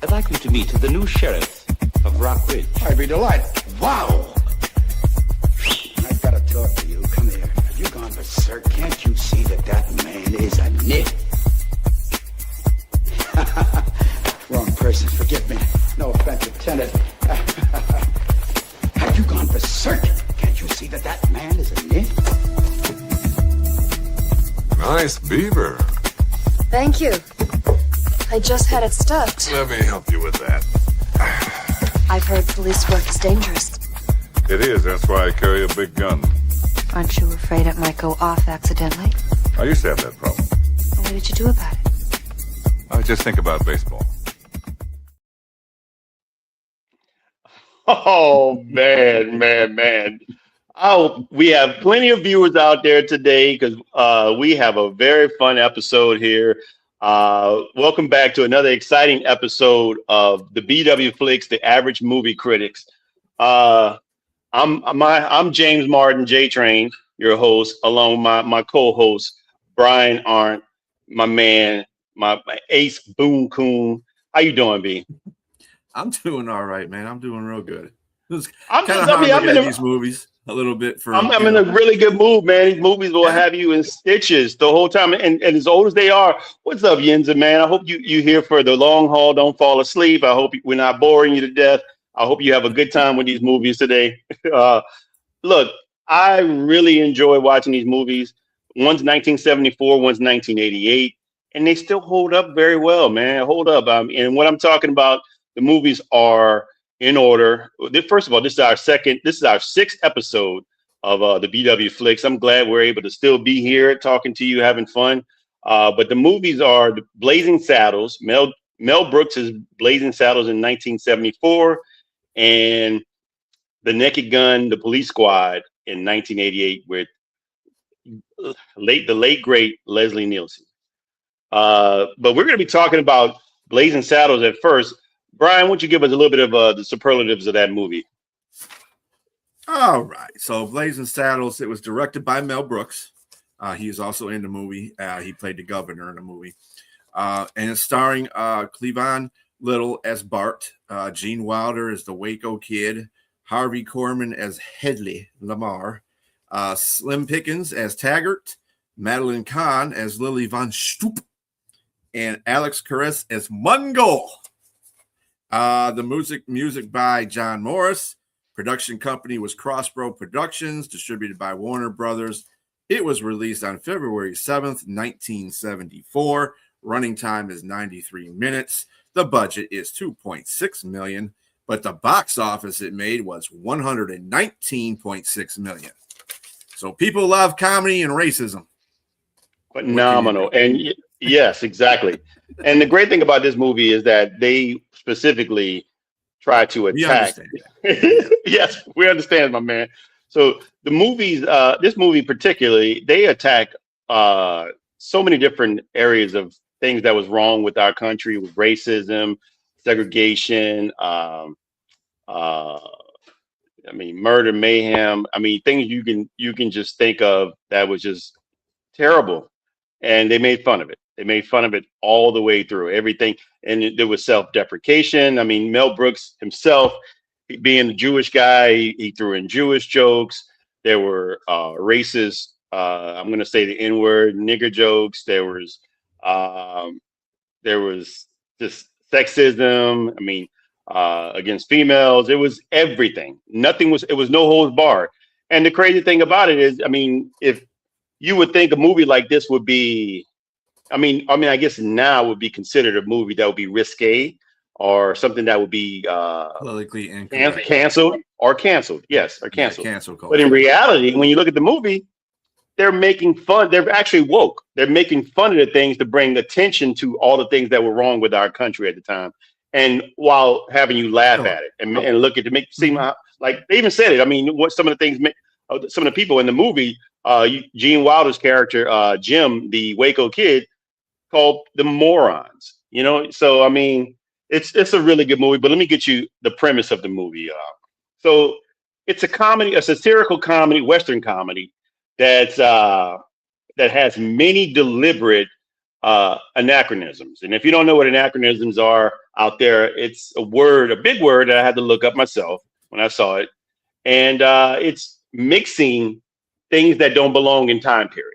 I'd like you to meet the new sheriff of Rock Ridge. I'd be delighted. Wow! I've got to talk to you. Come here. Have you gone berserk? Can't you see that that man is a nit? Wrong person. Forgive me. No offense intended. Have you gone berserk? Can't you see that that man is a nit? Nice beaver. Thank you. I just had it stuffed. Let me help you with that. I've heard police work is dangerous. It is. That's why I carry a big gun. Aren't you afraid it might go off accidentally? I used to have that problem. What did you do about it? I just think about baseball. Oh, man. Oh, we have plenty of viewers out there today because we have a very fun episode here. Welcome back to another exciting episode of the BW Flix, the Average Movie Critics. I'm James Martin, J-Train, your host, along with my co-host, Brian Arndt, my man, my ace Boom Coon. How you doing, B? I'm doing all right, man. I'm doing real good. I'm in these movies a little bit for. I'm in a really good mood, man. These movies will have you in stitches the whole time, and as old as they are. What's up, Yenza, man? I hope you here for the long haul. Don't fall asleep. I hope we're not boring you to death. I hope you have a good time with these movies today. Look, I really enjoy watching these movies. One's 1974, one's 1988, and they still hold up very well, man. Hold up. And what I'm talking about, the movies are in order. First of all, this is our sixth episode of the BW Flix. I'm glad we're able to still be here talking to you, having fun. But the movies are the Blazing Saddles. Mel Brooks' Blazing Saddles in 1974, and The Naked Gun, The Police Squad in 1988 with the late great Leslie Nielsen. But we're going to be talking about Blazing Saddles at first. Brian, why don't you give us a little bit of the superlatives of that movie? All right. So Blazing Saddles, it was directed by Mel Brooks. He is also in the movie. He played the governor in the movie. And it's starring Cleavon Little as Bart, Gene Wilder as the Waco Kid, Harvey Korman as Hedley Lamar, Slim Pickens as Taggart, Madeline Kahn as Lily Von Stoop, and Alex Caress as Mungo. The music by John Morris. Production company was Crossroad Productions, distributed by Warner Brothers. It was released on February 7th, 1974. Running time is 93 minutes. The budget is $2.6 million, but the box office it made was $119.6 million. So people love comedy and racism. Phenomenal. And yes, exactly. And the great thing about this movie is that they specifically try to attack. Yes, we understand, my man. So the movies, this movie particularly, they attack so many different areas of things that was wrong with our country, with racism, segregation, murder, mayhem. Things you can just think of that was just terrible. And they made fun of it. They made fun of it all the way through everything. And there was self-deprecation. Mel Brooks himself, being a Jewish guy, he threw in Jewish jokes. There were racist, I'm going to say the N-word, nigger jokes. There was just sexism. Against females. It was everything. It was no holds barred. And the crazy thing about it is, if you would think a movie like this would be, I guess now would be considered a movie that would be risque or something that would be politically incorrect. canceled. Yes, or canceled. Yeah, cancel culture. But in reality, when you look at the movie, they're making fun. They're actually woke. They're making fun of the things to bring attention to all the things that were wrong with our country at the time. And while having you laugh at it and look at it to make it seem like they even said it. What some of the things, some of the people in the movie, Gene Wilder's character, Jim, the Waco Kid, called them morons. So it's a really good movie. But let me get you the premise of the movie. So it's a comedy, a satirical comedy, Western comedy that has many deliberate anachronisms. And if you don't know what anachronisms are, out there. It's a big word that I had to look up myself when I saw it. And it's mixing things that don't belong in time periods.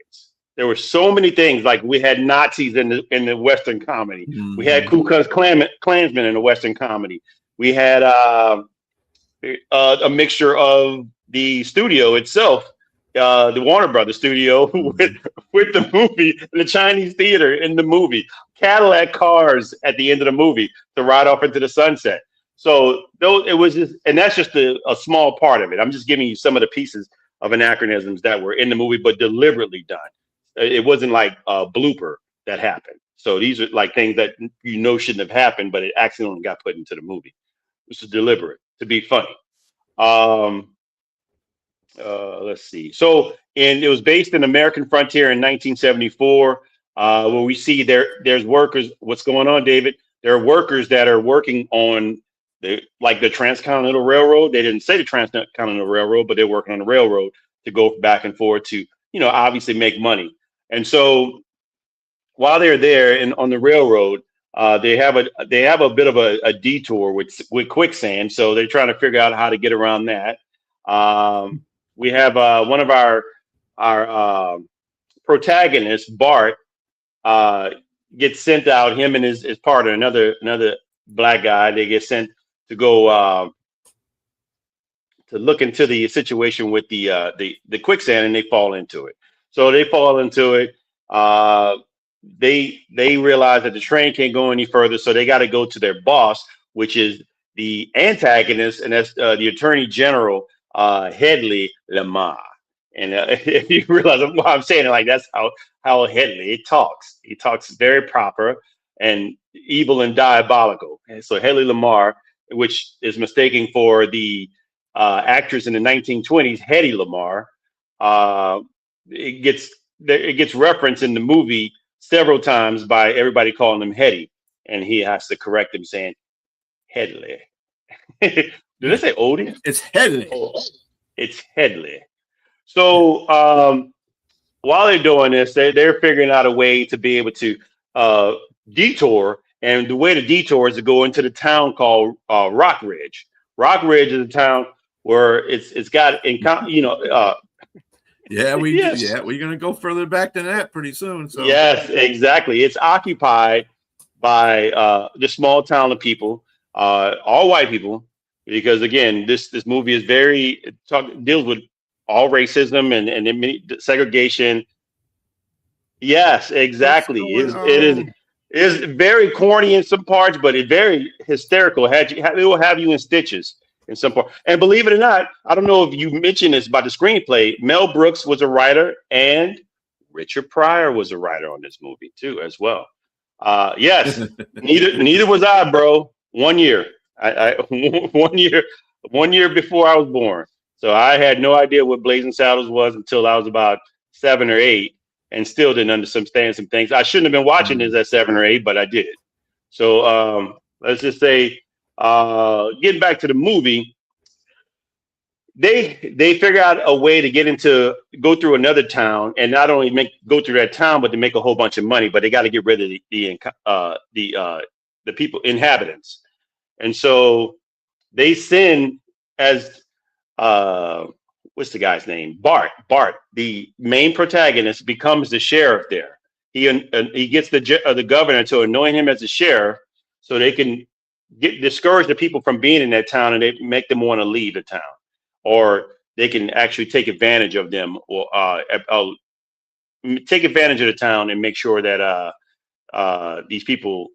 There were so many things, like we had Nazis in the Western comedy. Mm-hmm. We had Ku Klux Klansmen in the Western comedy. We had a mixture of the studio itself, the Warner Brothers studio, with the movie, the Chinese theater in the movie, Cadillac cars at the end of the movie to ride off into the sunset. So it was just, and that's just a small part of it. I'm just giving you some of the pieces of anachronisms that were in the movie, but deliberately done. It wasn't like a blooper that happened. So these are like things that shouldn't have happened, but it accidentally got put into the movie. This is deliberate to be funny. Let's see. So, and it was based in American Frontier in 1974, where we see there's workers. What's going on, David? There are workers that are working on the Transcontinental Railroad. They didn't say the Transcontinental Railroad, but they're working on the railroad to go back and forth to, obviously make money. And so while they're there and on the railroad, they have a bit of a detour with quicksand. So they're trying to figure out how to get around that. We have one of our protagonists, Bart, gets sent out. Him and his partner, another black guy, they get sent to go to look into the situation with the quicksand, and they fall into it. So they fall into it. They realize that the train can't go any further, so they got to go to their boss, which is the antagonist, and that's the Attorney General Headley Lamar. And if you realize why I'm saying it, like that's how Headley talks. He talks very proper and evil and diabolical. And so Headley Lamar, which is mistaken for the actress in the 1920s, Hedy Lamar, it gets referenced in the movie several times by everybody calling him Hetty, and he has to correct him saying Headley. Did I say Odie? It's Headley. Oh, it's Headley. So while they're doing this, they're figuring out a way to be able to detour, and the way to detour is to go into the town called Rock Ridge. Rock Ridge is a town where it's got we're gonna go further back than that pretty soon. So yes, exactly. It's occupied by the small town of people, all white people, because again, this movie is deals with all racism and segregation. Yes, exactly. It is very corny in some parts, but it's very hysterical. It will have you in stitches in some part. And believe it or not, I don't know if you mentioned this about the screenplay. Mel Brooks was a writer, and Richard Pryor was a writer on this movie too, as well. Yes, neither was I, bro. 1 year. I 1 year before I was born. So I had no idea what Blazing Saddles was until I was about 7 or 8, and still didn't understand some things. I shouldn't have been watching this at 7 or 8, but I did. So let's just say, getting back to the movie, they figure out a way to go through another town, and not only go through that town, but to make a whole bunch of money. But they got to get rid of the people, inhabitants, and so they send as what's the guy's name? Bart, the main protagonist, becomes the sheriff there. He gets the governor to anoint him as the sheriff, so they can discourage the people from being in that town, and they make them want to leave the town, or they can actually take advantage of them, or take advantage of the town and make sure that these people,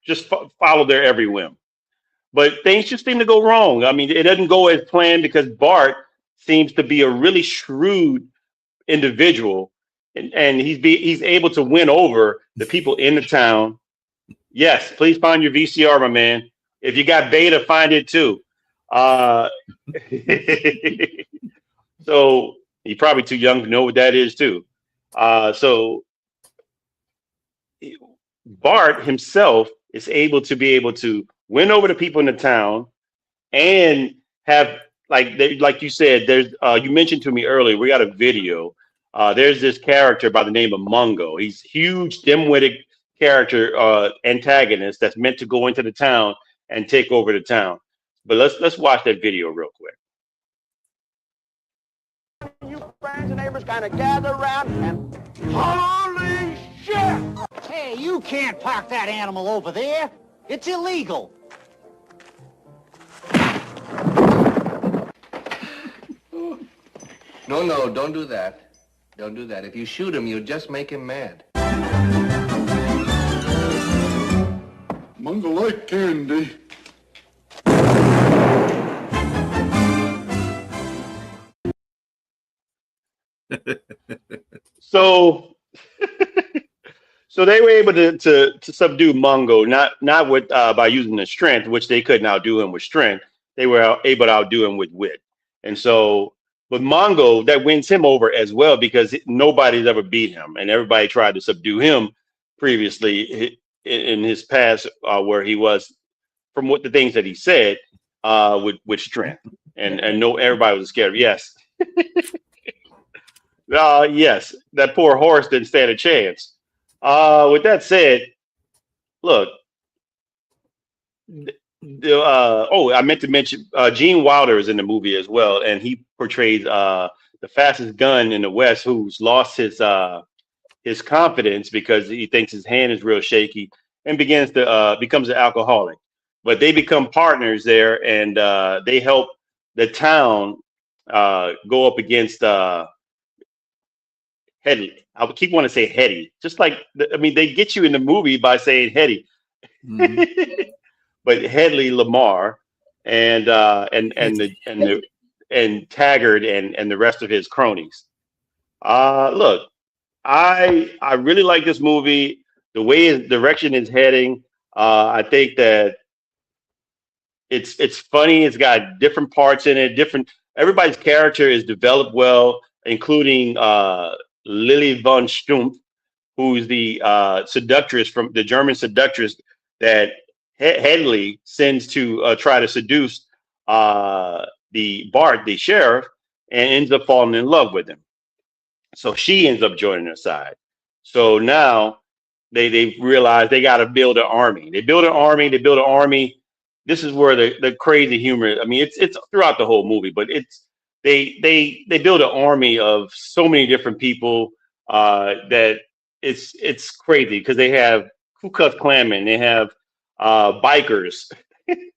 just follow their every whim. But things just seem to go wrong. I mean, it doesn't go as planned because Bart seems to be a really shrewd individual, and he's able to win over the people in the town. Yes, please find your VCR, my man. If you got beta, find it too. So you're probably too young to know what that is too. So Bart himself is able to win over the people in the town, and have like you said, there's you mentioned to me earlier, we got a video. There's this character by the name of Mungo. He's huge, dim-witted character antagonist that's meant to go into the town and take over the town. But let's watch that video real quick. You friends and neighbors kind of gather around and holy shit! Hey, you can't park that animal over there. It's illegal. No, don't do that. Don't do that. If you shoot him, you'll just make him mad. Mungo like candy. So, so they were able to subdue Mungo, not with by using the strength, which they couldn't outdo him with strength. They were able to outdo him with wit. And so, but Mungo, that wins him over as well because nobody's ever beat him, and everybody tried to subdue him previously in his past, where he was, from what the things that he said, with strength, and no, everybody was scared. Yes. Yes, that poor horse didn't stand a chance. With that said, look, I meant to mention Gene Wilder is in the movie as well, and he portrays the fastest gun in the West who's lost his confidence because he thinks his hand is real shaky and becomes an alcoholic. But they become partners there, and they help the town go up against Headley. I would keep wanting to say Hetty, just like they get you in the movie by saying Hetty, but Headley Lamar and Taggart and the rest of his cronies. Look, I really like this movie. The way his direction is heading, I think that it's funny. It's got different parts in it. Everybody's character is developed well, including Lily von Stumpf, who's the seductress from the German seductress that Headley sends to try to seduce the Bart, the sheriff, and ends up falling in love with him. So she ends up joining their side. So now they realize they got to build an army. They build an army. This is where the crazy humor. I mean, it's throughout the whole movie, but they build an army of so many different people that it's crazy because they have Ku Klux Klanmen, they have bikers.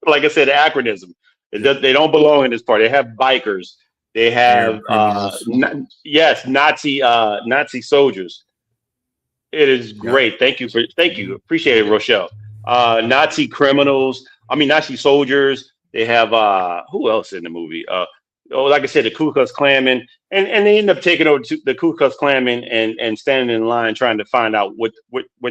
Like I said, acronym. They don't belong in this part. They have bikers. They have Nazi soldiers. It is great. Thank you. Appreciate it, Rochelle. Nazi criminals. Nazi soldiers. They have who else in the movie? Like I said, the Ku Klux Klanmen, and they end up taking over to the Ku Klux Klanmen and standing in line trying to find out what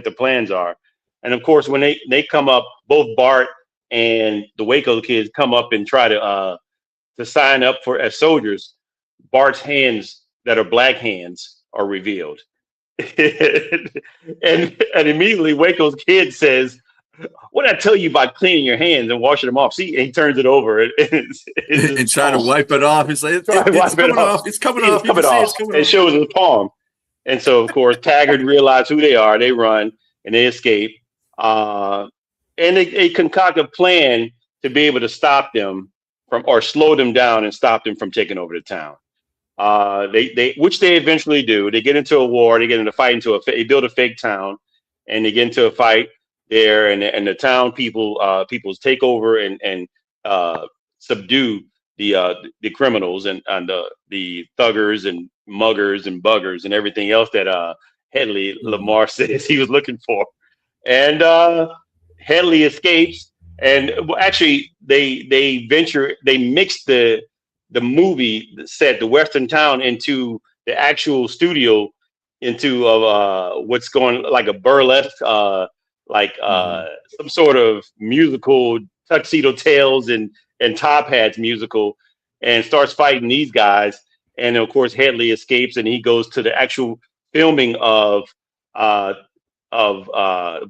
the plans are. And of course, when they come up, both Bart and the Waco kids come up and try to sign up as soldiers. Bart's hands that are black hands are revealed, and immediately Waco's kid says, "What did I tell you about cleaning your hands and washing them off?" See, and he turns it over and trying to wipe it off. He's like, it's coming off. It's coming off. It shows his palm. And so, of course, Taggart realizes who they are. They run and they escape. And they concoct a plan to be able to stop them or slow them down and stop them from taking over the town. Which they eventually do. They get into a war. They get in a fight they build a fake town, and they get into a fight there, and the town people take over and subdue the criminals and the thuggers and muggers and buggers and everything else that Headley Lamar says he was looking for. And Headley escapes, and actually they mix the movie set, the Western town, into the actual studio, into what's going like a burlesque, some sort of musical, Tuxedo Tales and Top Hats musical, and starts fighting these guys. And of course, Headley escapes, and he goes to the actual filming of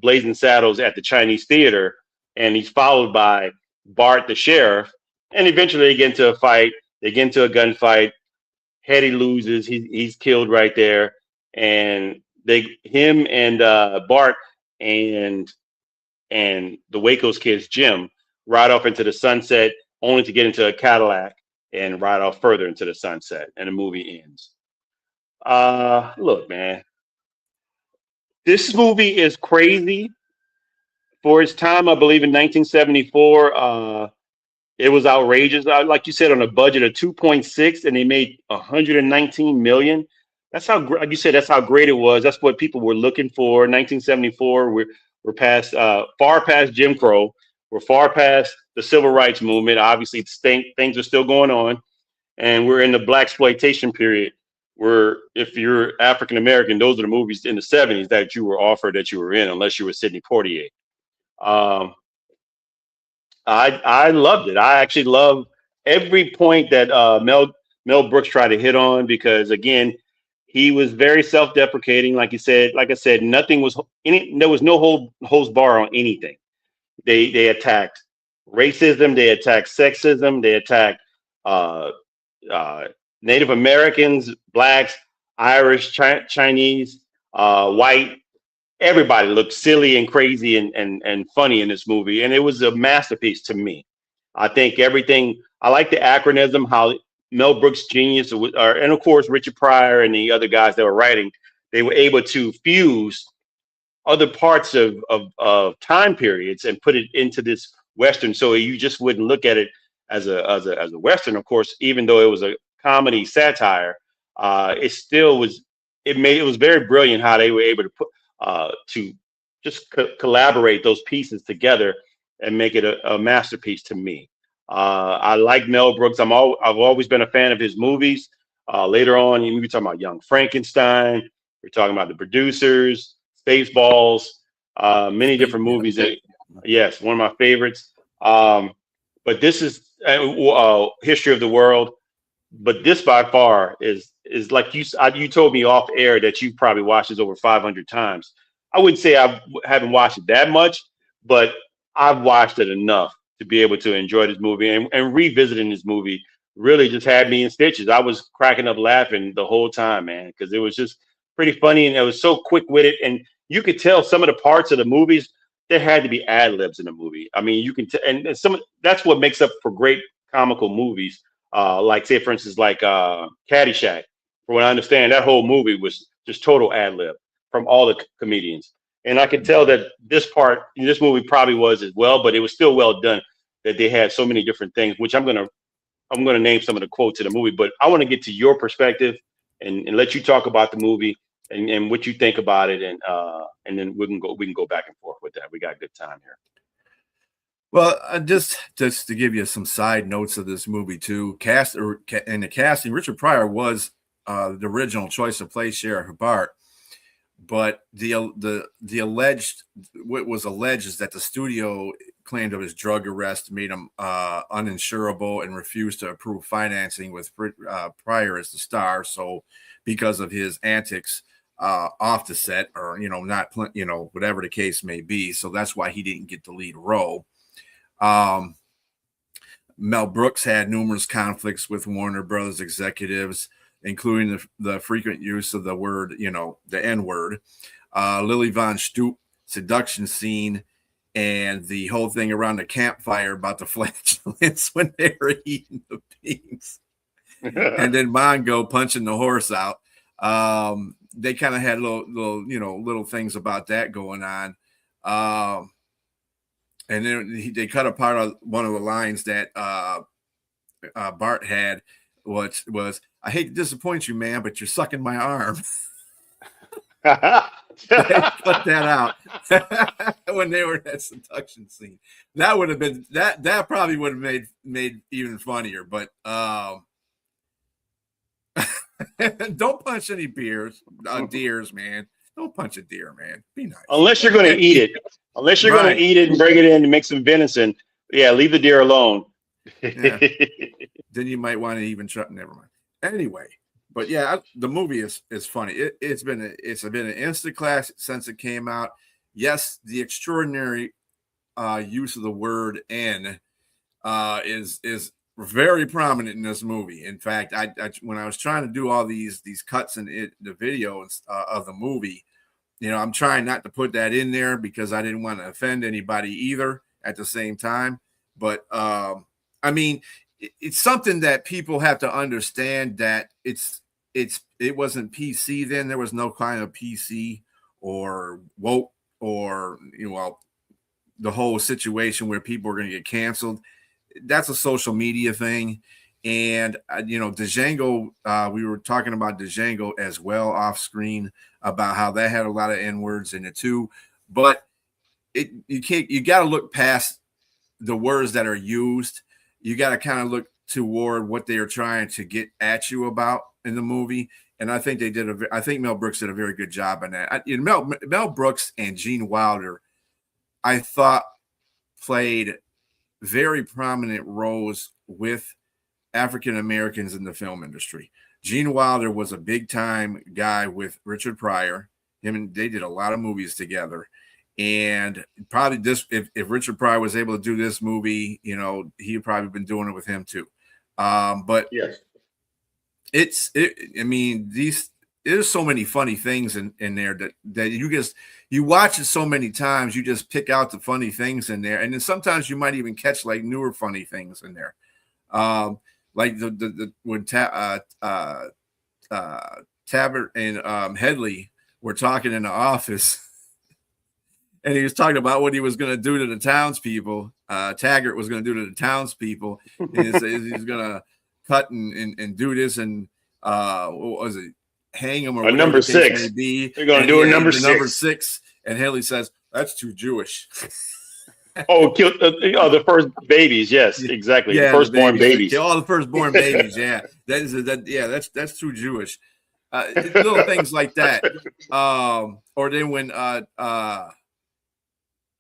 Blazing Saddles at the Chinese Theater, and he's followed by Bart the sheriff, and eventually they get into a fight. They get into a gunfight. Hetty loses. He's killed right there, and him and Bart and the Waco's kids, Jim, ride off into the sunset, only to get into a Cadillac and ride off further into the sunset, and the movie ends. Look, man, this movie is crazy for its time. I believe in 1974, it was outrageous. Like you said, on a budget of 2.6, and they made 119 million. That's how, like you said, that's how great it was. That's what people were looking for. 1974, we're past, far past Jim Crow. We're far past the civil rights movement. Obviously, things are still going on, and we're in the black exploitation period. Where if you're African American, those are the movies in the 70s that you were offered, that you were in, unless you were Sidney Poitier. Um, I loved it. I actually love every point that Mel Brooks tried to hit on, because again, he was very self-deprecating. Like I said, nothing was there was no holds bar on anything. They attacked racism, they attacked sexism, they attacked uh, uh, Native Americans, blacks, Irish, Chinese, white. Everybody looked silly and crazy and funny in this movie, and it was a masterpiece to me. I think everything. I like the acronym, how Mel Brooks' genius, and of course Richard Pryor and the other guys that were writing, they were able to fuse other parts of time periods and put it into this Western, so you just wouldn't look at it as a Western. Of course, even though it was a comedy satire, it still was. It was very brilliant how they were able to put to just collaborate those pieces together and make it a masterpiece to me. I like Mel Brooks. I've always been a fan of his movies. Later on, we were talking about Young Frankenstein. We're talking about The Producers, Spaceballs, many different movies. Yes, one of my favorites. But this is History of the World. But this by far is like you told me off air that you probably watched this over 500 times. I wouldn't say I haven't watched it that much, but I've watched it enough to be able to enjoy this movie, and revisiting this movie really just had me in stitches. I was cracking up laughing the whole time, man, because it was just pretty funny, and it was so quick witted, and you could tell some of the parts of the movies there had to be ad libs in the movie. I mean, you can and that's what makes up for great comical movies. Like say for instance, like Caddyshack. From what I understand, that whole movie was just total ad lib from all the comedians, and I could tell that this movie probably was as well, but it was still well done. That they had so many different things, which I'm gonna name some of the quotes in the movie, but I want to get to your perspective and let you talk about the movie and what you think about it, and then we can go back and forth with that. We got a good time here. Well, just to give you some side notes of this movie too, in the casting, Richard Pryor was the original choice to play Sheriff Bart, but the alleged what was alleged is that the studio claimed of his drug arrest made him uninsurable and refused to approve financing with Pryor as the star. So because of his antics off the set, or not whatever the case may be, so that's why he didn't get the lead role. Mel Brooks had numerous conflicts with Warner Brothers executives, including the frequent use of the word, the N-word, Lily Von Stoop seduction scene, and the whole thing around the campfire about the flatulence when they were eating the beans, and then Mongo punching the horse out. They kind of had little things about that going on. And then they cut apart one of the lines that Bart had, which was, "I hate to disappoint you, man, but you're sucking my arm." They cut that out when they were in that seduction scene. That would have been that probably would have made even funnier. But don't punch any deers, man. Don't punch a deer, man. Be nice. Unless you're going to eat it. Unless you're going to eat it and bring it in and make some venison. Yeah, leave the deer alone. Yeah. Then you might want to even try. Never mind. Anyway, but yeah, the movie is funny. It's been an instant classic since it came out. Yes, the extraordinary use of the word "n" is very prominent in this movie. In fact, I when I was trying to do all these cuts in the video of the movie, I'm trying not to put that in there because I didn't want to offend anybody either at the same time. But I mean, it's something that people have to understand that it wasn't PC then. There was no kind of PC or woke or the whole situation where people are going to get canceled. That's a social media thing. And Django, we were talking about Django as well off screen about how that had a lot of N-words in it too. But you got to look past the words that are used. You got to kind of look toward what they are trying to get at you about in the movie. And I think I think Mel Brooks did a very good job on that. Mel Brooks and Gene Wilder, I thought, played very prominent roles with African Americans in the film industry. Gene Wilder was a big time guy with Richard Pryor. They did a lot of movies together. And probably if Richard Pryor was able to do this movie, he'd probably been doing it with him too. But yes, there's so many funny things in there that you watch it so many times, you just pick out the funny things in there. And then sometimes you might even catch like newer funny things in there. Like when Tabbert and Headley were talking in the office, and he was talking about what he was going to do to the townspeople. Taggart was going to do to the townspeople. He's going to cut and do this and what was it? Hang him or number 6. They're going to do a number 6. Number 6, and Haley says that's too Jewish. Kill the first babies. Yes, exactly. Yeah, the firstborn babies. Kill all the firstborn babies. Yeah, that's too Jewish. Little things like that. Or then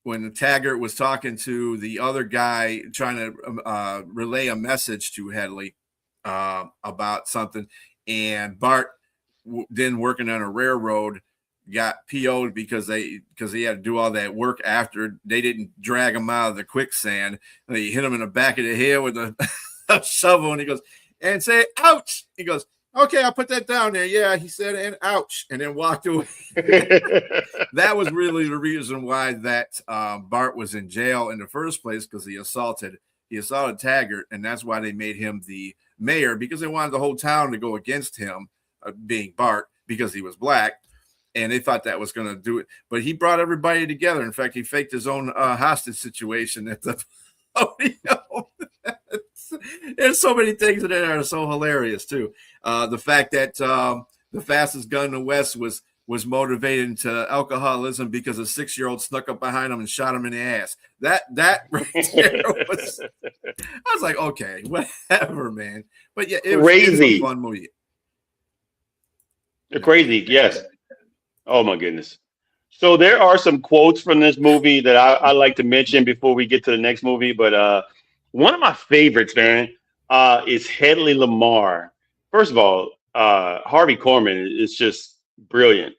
when Taggart was talking to the other guy trying to relay a message to Headley about something, and Bart, then working on a railroad, got PO'd because he had to do all that work after they didn't drag him out of the quicksand. And they hit him in the back of the head with a shovel, and he goes, and say, ouch. He goes, okay, I'll put that down there. Yeah, he said, and ouch, and then walked away. That was really the reason why that Bart was in jail in the first place, because he assaulted Taggart, and that's why they made him the mayor, because they wanted the whole town to go against him, being Bart, because he was black. And they thought that was going to do it. But he brought everybody together. In fact, he faked his own hostage situation at the podium. There's so many things that are so hilarious, too. The fact that the fastest gun in the West was motivated into alcoholism because a 6-year-old snuck up behind him and shot him in the ass. That right there was... I was like, okay, whatever, man. But yeah, it was a fun movie. Crazy, yes. Oh my goodness. So there are some quotes from this movie that I like to mention before we get to the next movie. But one of my favorites, man, is Hedley Lamar. First of all, Harvey Korman is just brilliant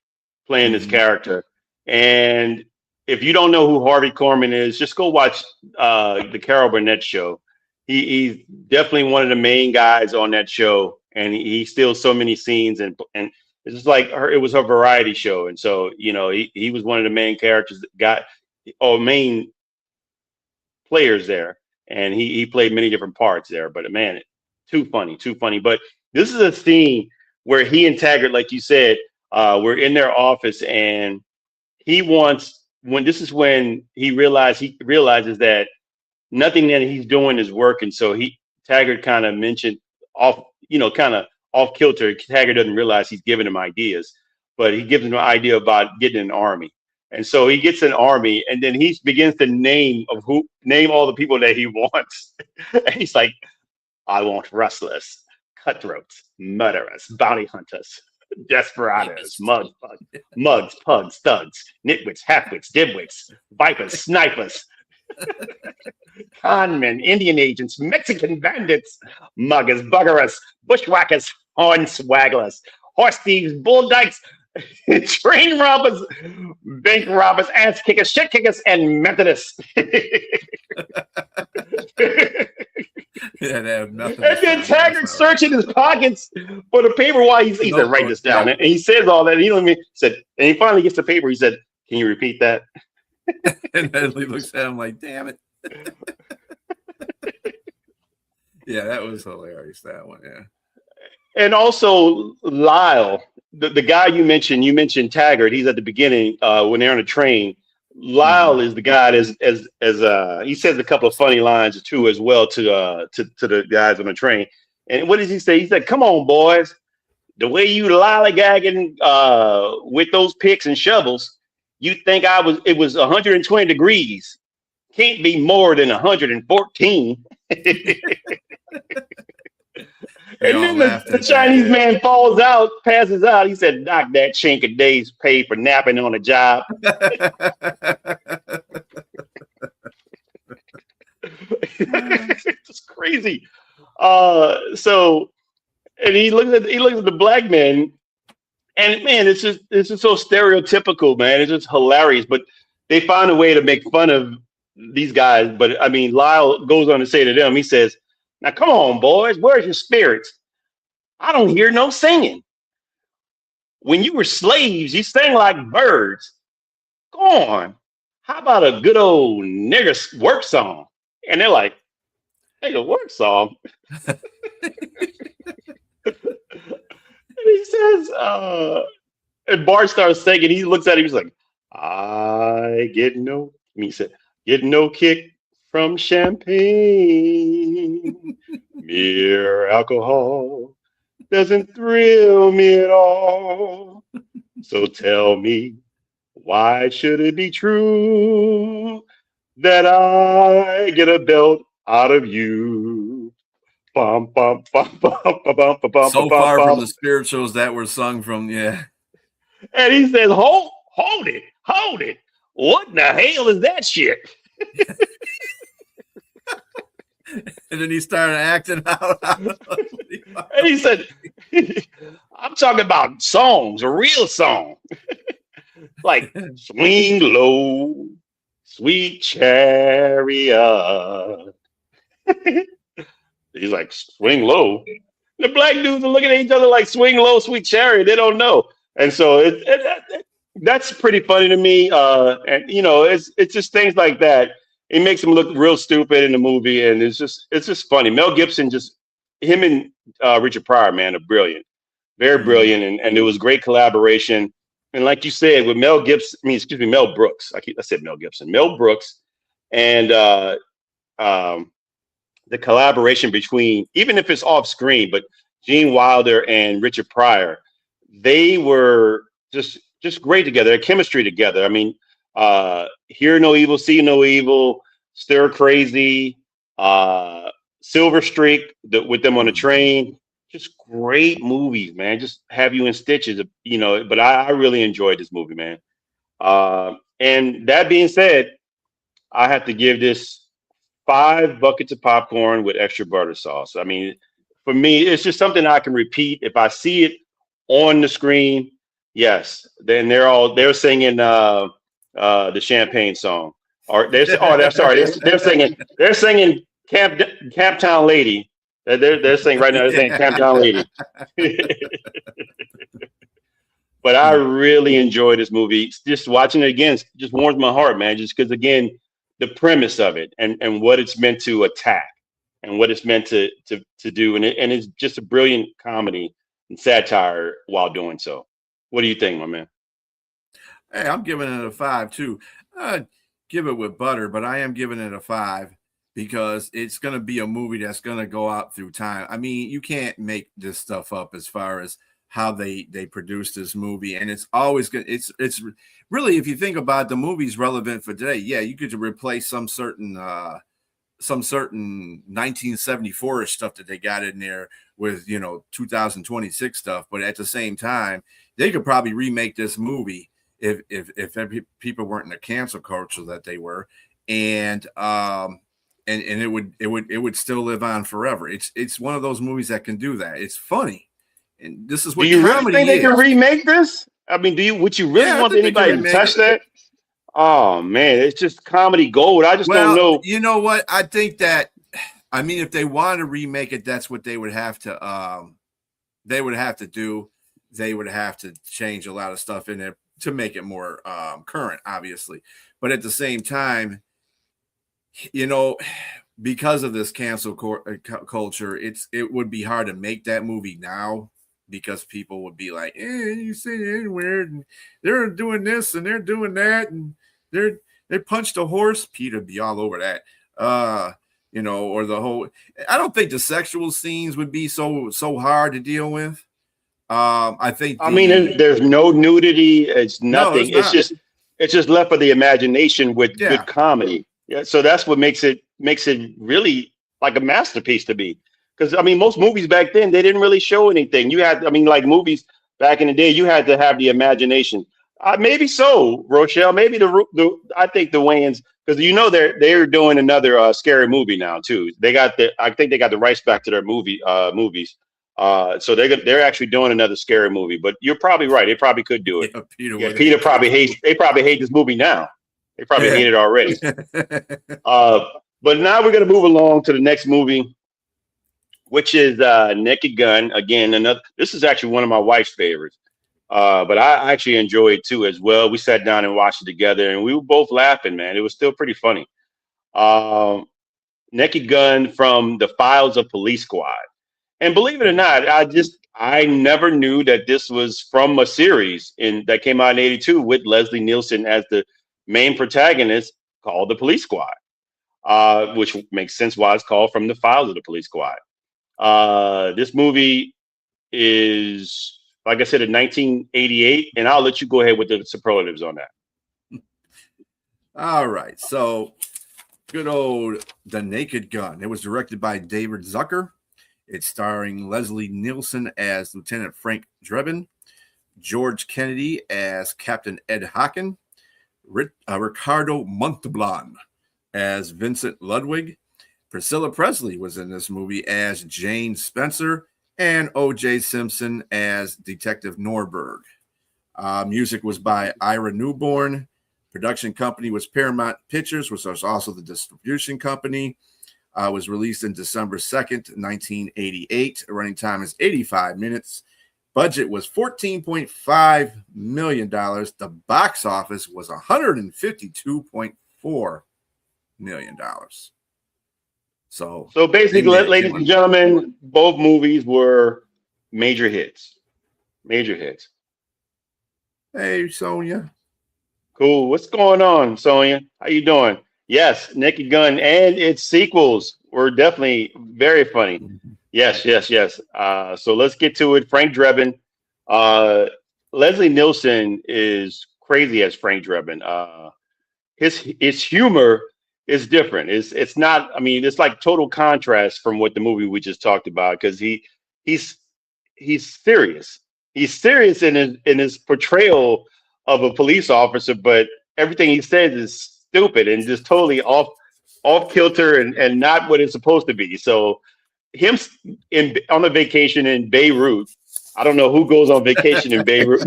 playing this character. And if you don't know who Harvey Korman is, just go watch the Carol Burnett show. He's definitely one of the main guys on that show, and he steals so many scenes, and it's just like it was her variety show. And so, he was one of the main characters that main players there. And he played many different parts there, but man, too funny. But this is a scene where he and Taggart, like you said, were in their office, and when he realizes that nothing that he's doing is working. So Taggart kind of mentioned off kilter. Taggart doesn't realize he's giving him ideas, but he gives him an idea about getting an army. And so he gets an army, and then he begins to name all the people that he wants. And he's like, I want rustlers, cutthroats, murderers, bounty hunters, desperados, mugs, pugs, thugs, nitwits, halfwits, dimwits, vipers, snipers, conmen, Indian agents, Mexican bandits, muggers, buggerers, bushwhackers, hornswagglers, horse thieves, bull dykes, train robbers, bank robbers, ass kickers, shit kickers, and Methodists. Yeah, they have nothing. And then Taggart searching his pockets for the paper while he said, write this down. And he says all that. And he said, and he finally gets the paper. He said, can you repeat that? And then he looks at him like, damn it. Yeah, that was hilarious, that one, yeah. And also Lyle, the guy you mentioned Taggart. He's at the beginning when they're on a train. Lyle is the guy as he says a couple of funny lines too as well to the guys on the train. And what does he say? He said, "Come on, boys, the way you lollygagging with those picks and shovels, you think it was 120 degrees. Can't be more than 114." And then the Chinese man falls out, passes out. He said, "Knock that chink a day's pay for napping on the job." It's crazy. So, and he looks at the black man, and man, it's just so stereotypical, man. It's just hilarious. But they find a way to make fun of these guys. But I mean, Lyle goes on to say to them, he says, "Now come on, boys, where's your spirits? I don't hear no singing. When you were slaves, you sang like birds. Go on. How about a good old nigger work song?" And they're like, "Nigga work song?" And he says, and Bart starts singing. He looks at him. He's like, he said, "Get no kick from champagne. Mere alcohol doesn't thrill me at all. So tell me, why should it be true that I get a belt out of you?" Bum, bum, bum, bum, bum, bum, bum, so bum, far bum. from the spirituals that were sung from, yeah. And he says, hold it. What in the hell is that shit? And then he started acting out. And he said, "I'm talking about songs, a real song. Like Swing Low, Sweet Chariot." He's like, "Swing low." The black dudes are looking at each other like, "Swing low, sweet chariot." They don't know. And so that's pretty funny to me. And you know, it's just things like that. It makes him look real stupid in the movie, and it's just funny. Mel Gibson, him and Richard Pryor, man, are brilliant, very brilliant, and it was great collaboration. And like you said, with Mel Brooks. I said Mel Gibson, Mel Brooks, and the collaboration between, even if it's off screen, but Gene Wilder and Richard Pryor, they were just great together. Their chemistry together. I mean, Hear No Evil, See No Evil, Stir Crazy, Silver Streak, with them on the train. Just great movies, man. Just have you in stitches, you know. But I really enjoyed this movie, man. And that being said, I have to give this 5 buckets of popcorn with extra butter sauce. I mean, for me, it's just something I can repeat. If I see it on the screen, yes, then they're singing the Champagne song. Or they're singing Camptown Lady. They're saying right now, they're saying Camptown Lady. But I really enjoy this movie. Just watching it again just warms my heart, man. Just because, again, the premise of it and what it's meant to attack and what it's meant to do. And it's just a brilliant comedy and satire while doing so. What do you think, my man? Hey, I'm giving it a 5 too. Give it with butter, but I am giving it a 5 because it's going to be a movie that's going to go out through time. I mean, you can't make this stuff up as far as how they produced this movie, and it's always good. It's really, if you think about it, the movie's relevant for today. Yeah, you could replace some certain 1974-ish stuff that they got in there with 2026 stuff, but at the same time, they could probably remake this movie if people weren't in the cancel culture that they were, and it would still live on forever. It's one of those movies that can do that. It's funny. And this is what you really think they can remake this? I mean, would you really want anybody to touch that? Oh man, it's just comedy gold. I just don't know. You know what? I think that I mean, if they want to remake it, that's what they would have to do. They would have to change a lot of stuff in it to make it more current, obviously. But at the same time, you know, because of this cancel culture, it would be hard to make that movie now, because people would be like, you say anywhere, and they're doing this and they're doing that, and they punched a horse. Peter would be all over that. You know, or the whole. I don't think the sexual scenes would be so hard to deal with. I think. I mean, there's no nudity. It's nothing. No, it's just left for the imagination with good comedy. Yeah, so that's what makes it really like a masterpiece to be. Because I mean, most movies back then, they didn't really show anything. You had, I mean, like movies back in the day, you had to have the imagination. Maybe so, Rochelle. Maybe I think the Wayans, because you know they're doing another scary movie now too. I think they got the rights back to their movies. So they're actually doing another scary movie. But you're probably right. They probably could do it. Peter probably hates. They probably hate this movie now. They probably hate it already. But now we're gonna move along to the next movie, which is Naked Gun. Again, this is actually one of my wife's favorites. But I actually enjoyed it too as well. We sat down and watched it together, and we were both laughing, man. It was still pretty funny. Naked Gun from the Files of Police Squad. And believe it or not, I never knew that this was from a series that came out in '82 with Leslie Nielsen as the main protagonist, called The Police Squad, which makes sense why it's called From the Files of the Police Squad. This movie is, like I said, in 1988, and I'll let you go ahead with the superlatives on that. All right. So good old The Naked Gun. It was directed by David Zucker. It's starring Leslie Nielsen as Lieutenant Frank Drebin, George Kennedy as Captain Ed Hocken, Ricardo Montalban as Vincent Ludwig. Priscilla Presley was in this movie as Jane Spencer, and O.J. Simpson as Detective Norberg. Music was by Ira Newborn. Production company was Paramount Pictures, which was also the distribution company. Was released in December 2nd, 1988. Running time is 85 minutes. Budget was $14.5 million. The box office was $152.4 million. So basically, ladies and gentlemen, both movies were major hits. Major hits. Hey, Sonia. Cool. What's going on, Sonia? How you doing? Yes, Naked Gun and its sequels were definitely very funny. Yes. So let's get to it. Frank Drebin. Leslie Nielsen is crazy as Frank Drebin. His humor is different. It's not. I mean, it's like total contrast from what the movie we just talked about, because he's serious. He's serious in his portrayal of a police officer, but everything he says is stupid and just totally off kilter and not what it's supposed to be. So him on a vacation in Beirut. I don't know who goes on vacation in Beirut.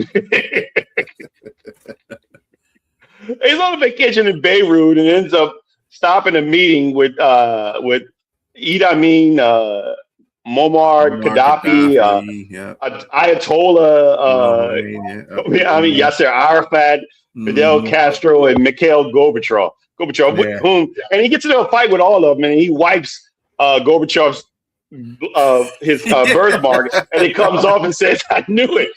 He's on a vacation in Beirut and ends up stopping a meeting with Idi Amin, Muammar Gaddafi, Ayatollah, Yasser Arafat, Fidel Castro, and Mikhail Gorbachev. With whom, and he gets into a fight with all of them, and he wipes Gorbachev's his birthmark, and he comes off and says, "I knew it."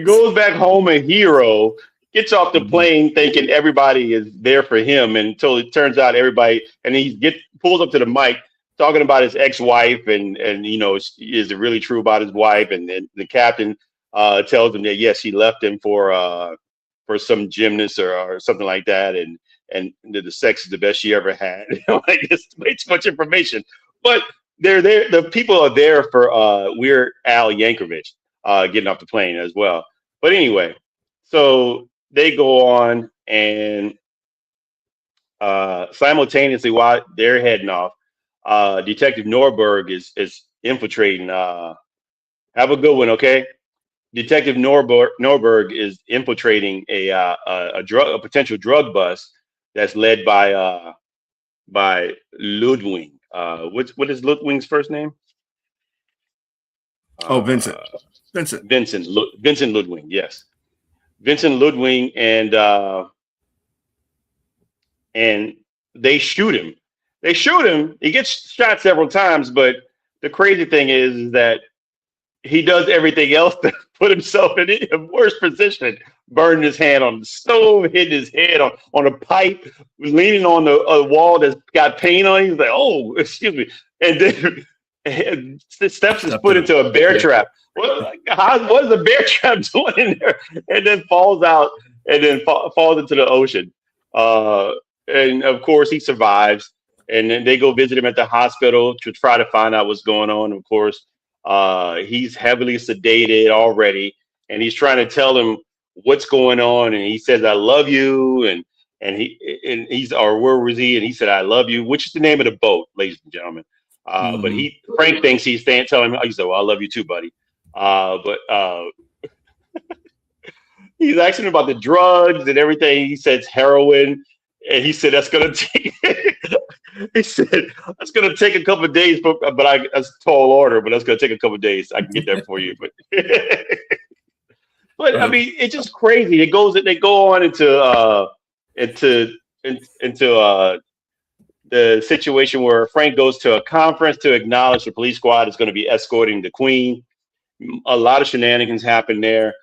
Goes back home a hero, gets off the plane thinking everybody is there for him, until it turns out everybody, and he pulls up to the mic talking about his ex-wife, and you know, is it really true about his wife? And then the captain tells him that yes, he left him for some gymnast or something like that, and the sex is the best she ever had. Like, it's way too much information, but they're there. The people are there for Weird Al Yankovic getting off the plane as well. But anyway, so they go on, and simultaneously while they're heading off, Detective Norberg is infiltrating. Have a good one, okay? Detective Norberg is infiltrating a potential drug bust that's led by Ludwig. What is Ludwig's first name? Vincent. Vincent Ludwig. Yes, Vincent Ludwig, and they shoot him. He gets shot several times, but the crazy thing is that he does everything else to put himself in a worse position, burning his hand on the stove, hitting his head on a pipe, leaning on a wall that's got paint on it. He's like, oh, excuse me. And then steps is put into a bear trap. What is a bear trap doing in there? And then falls out and then falls into the ocean. And of course, he survives. And then they go visit him at the hospital to try to find out what's going on. Of course, he's heavily sedated already, and he's trying to tell him what's going on. And he says, "I love you," and he's, or where was he? And he said, "I love you," which is the name of the boat, ladies and gentlemen. But Frank thinks he's telling him. He said, "Well, I love you too, buddy." But he's asking about the drugs and everything. He says heroin, and he said that's gonna take. He said that's gonna take a couple of days, but that's a tall order. But that's gonna take a couple of days. I can get that for you. But I mean, it's just crazy. They go on into the situation where Frank goes to a conference to acknowledge the police squad is going to be escorting the Queen. A lot of shenanigans happen there.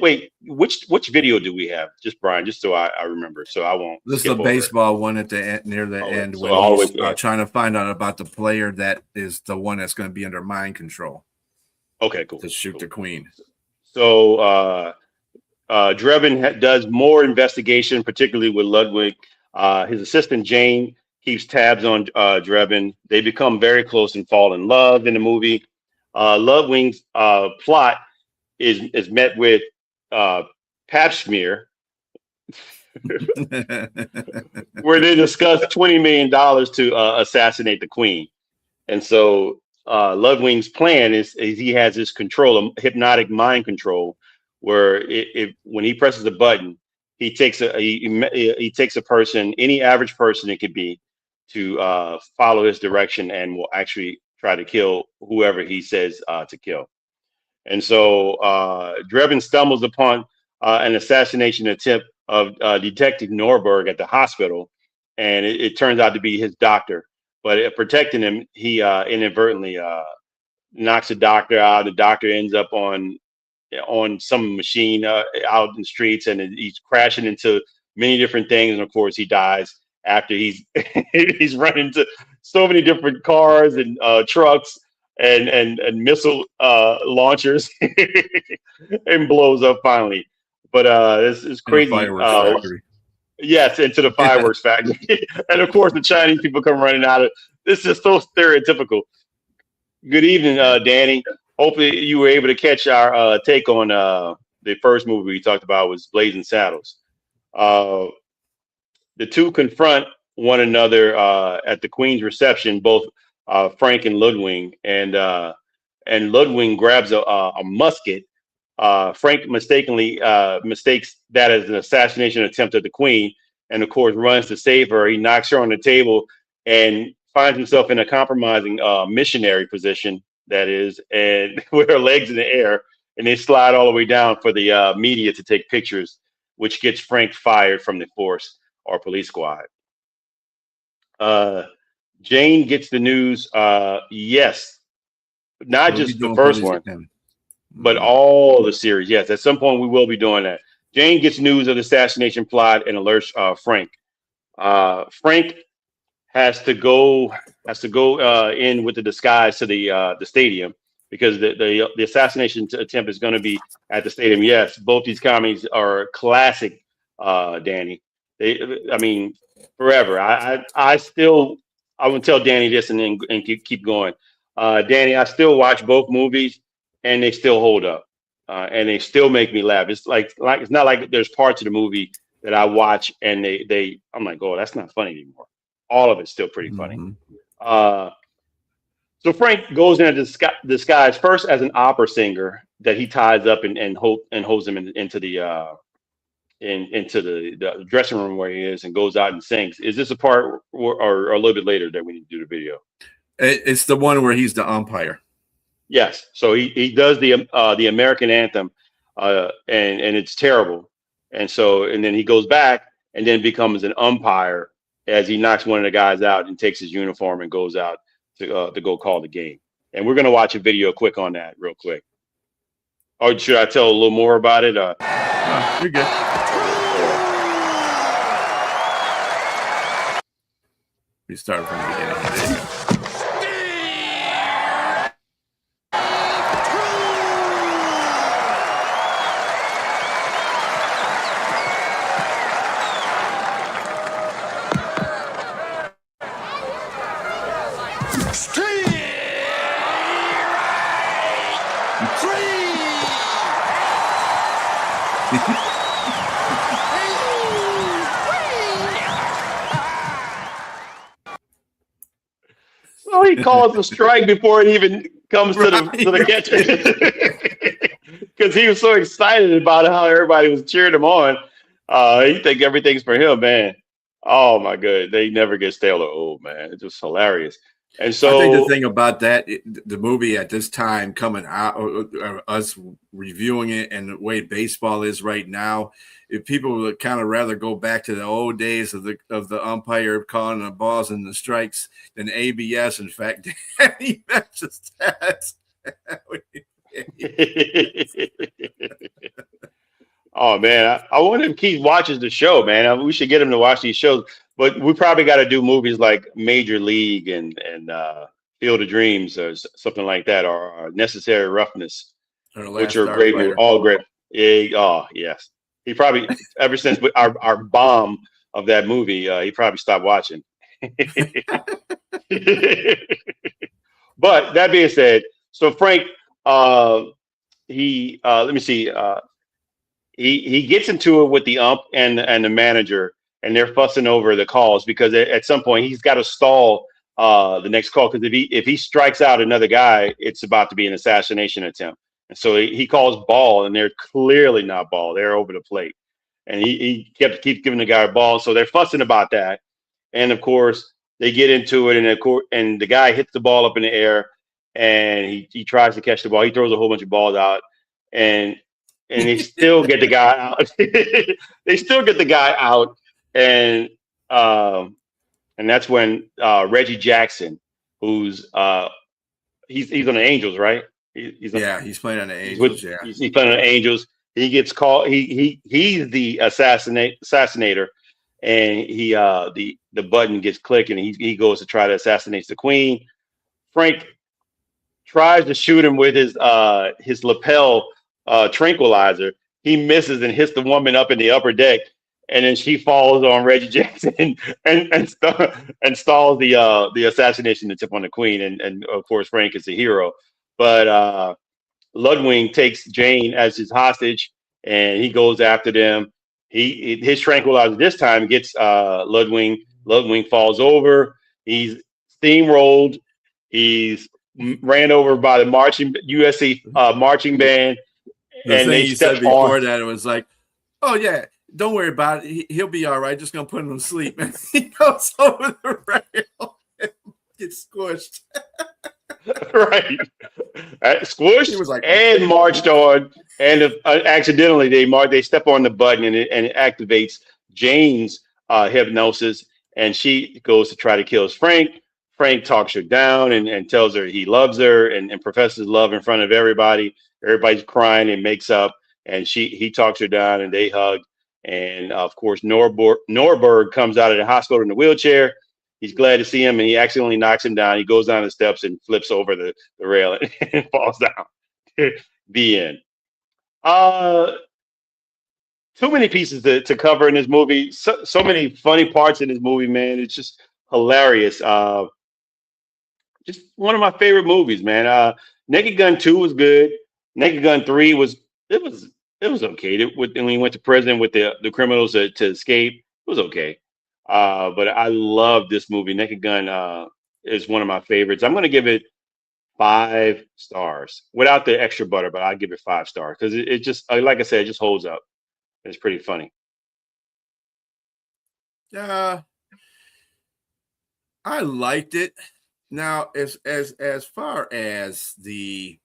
Wait, which video do we have? Just Brian, just so I remember, so I won't. This is the baseball one at the end, near the end, so when he's trying to find out about the player that is the one that's going to be under mind control. Okay, cool. To shoot the Queen. So Drebin does more investigation, particularly with Ludwig. His assistant Jane keeps tabs on Drebin. They become very close and fall in love in the movie. Ludwig's plot is met with pap smear, where they discuss $20 million to assassinate the Queen. And so Ludwig's plan is he has this control, a hypnotic mind control, where when he presses a button, he takes a person, any average person it could be, to follow his direction and will actually try to kill whoever he says to kill. And so Drebin stumbles upon an assassination attempt of Detective Norberg at the hospital, and it turns out to be his doctor. But protecting him, he inadvertently knocks the doctor out. The doctor ends up on some machine out in the streets, and he's crashing into many different things. And of course, he dies after he's run into so many different cars and trucks and missile launchers and blows up finally. But it's crazy. Yes, into the fireworks factory. And of course, the Chinese people come running out of this. Is so stereotypical. Good evening, Danny. Hopefully you were able to catch our take on the first movie we talked about was Blazing Saddles. The two confront one another at the Queen's reception, both Frank and Ludwig, and Ludwig grabs a musket. Frank mistakenly mistakes that as an assassination attempt at the Queen, and of course runs to save her. He knocks her on the table and finds himself in a compromising missionary position, that is, and with her legs in the air, and they slide all the way down for the media to take pictures, which gets Frank fired from the force or police squad. Jane gets the news. Yes, not just the first one, but all the series. Yes, at some point we will be doing that. Jane gets news of the assassination plot and alerts Frank. Frank has to go in with the disguise to the stadium, because the assassination attempt is going to be at the stadium. Yes, both these comedies are classic, Danny. I mean, forever. I would tell Danny this and keep going. Danny, I still watch both movies and they still hold up, and they still make me laugh. It's like it's not like there's parts of the movie that I watch and I'm like, oh, that's not funny anymore. All of it's still pretty funny. So Frank goes into disguise first as an opera singer that he ties up and holds him into the into the dressing room where he is and goes out and sings. Is this a part or a little bit later that we need to do the video? It's the one where he's the umpire. Yes. So he does the American anthem, and it's terrible. And then he goes back and then becomes an umpire as he knocks one of the guys out and takes his uniform and goes out to go call the game. And we're gonna watch a video quick on that real quick. Or should I tell a little more about it? No, you're good. We start from the beginning of the video. So he calls a strike before it even comes to the catcher, because he was so excited about how everybody was cheering him on. He think everything's for him, man. Oh my god, they never get stale or old, man. It's just hilarious. And so I think the thing about that, the movie at this time coming out, or us reviewing it, and the way baseball is right now, if people would kind of rather go back to the old days of the umpire calling the balls and the strikes than ABS. In fact, that's just oh man, I wonder if Keith watches the show, man. We should get him to watch these shows. But we probably got to do movies like Major League and Field of Dreams or something like that, or Necessary Roughness, which are great movies, all great. Yeah, oh yes, he probably ever since our bomb of that movie, he probably stopped watching. But that being said, so Frank, he let me see, he gets into it with the ump and the manager. And they're fussing over the calls because at some point he's got to stall the next call, because if he strikes out another guy, it's about to be an assassination attempt. And so he calls ball, and they're clearly not ball. They're over the plate, and he keeps giving the guy a ball. So they're fussing about that, and of course they get into it, and the guy hits the ball up in the air, and he tries to catch the ball. He throws a whole bunch of balls out, and they still get the guy out. They still get the guy out. And that's when Reggie Jackson, who's he's on the Angels, right? He's playing on the Angels. He's playing on the Angels. He gets called. He's the assassinator, and the button gets clicked, and he goes to try to assassinate the Queen. Frank tries to shoot him with his lapel tranquilizer. He misses and hits the woman up in the upper deck. And then she falls on Reggie Jackson and stalls the assassination attempt on the Queen. And of course, Frank is the hero. But Ludwig takes Jane as his hostage, and he goes after them. His tranquilizer this time gets Ludwig. Ludwig falls over. He's steamrolled. He's ran over by the USC marching band. And they said before that, it was like, oh yeah, don't worry about it. He'll be all right. Just gonna put him to sleep. And he goes over the rail and gets squished. Right. Squished was like, and marched on. And accidentally they step on the button, and it activates Jane's hypnosis, and she goes to try to kill Frank. Frank talks her down and tells her he loves her and professes love in front of everybody. Everybody's crying and makes up, and he talks her down, and they hug. And of course, Norberg comes out of the hospital in a wheelchair. He's glad to see him, and he accidentally knocks him down. He goes down the steps and flips over the rail and falls down. The end. Too many pieces to cover in this movie. So many funny parts in this movie, man. It's just hilarious. Just one of my favorite movies, man. Naked Gun 2 was good. Naked Gun 3 was okay. When he went to prison with the criminals to escape, it was okay. But I love this movie. Naked Gun is one of my favorites. I'm going to give it 5 stars without the extra butter, but I give it 5 stars because it just like I said, it just holds up. It's pretty funny. I liked it. Now, as far as it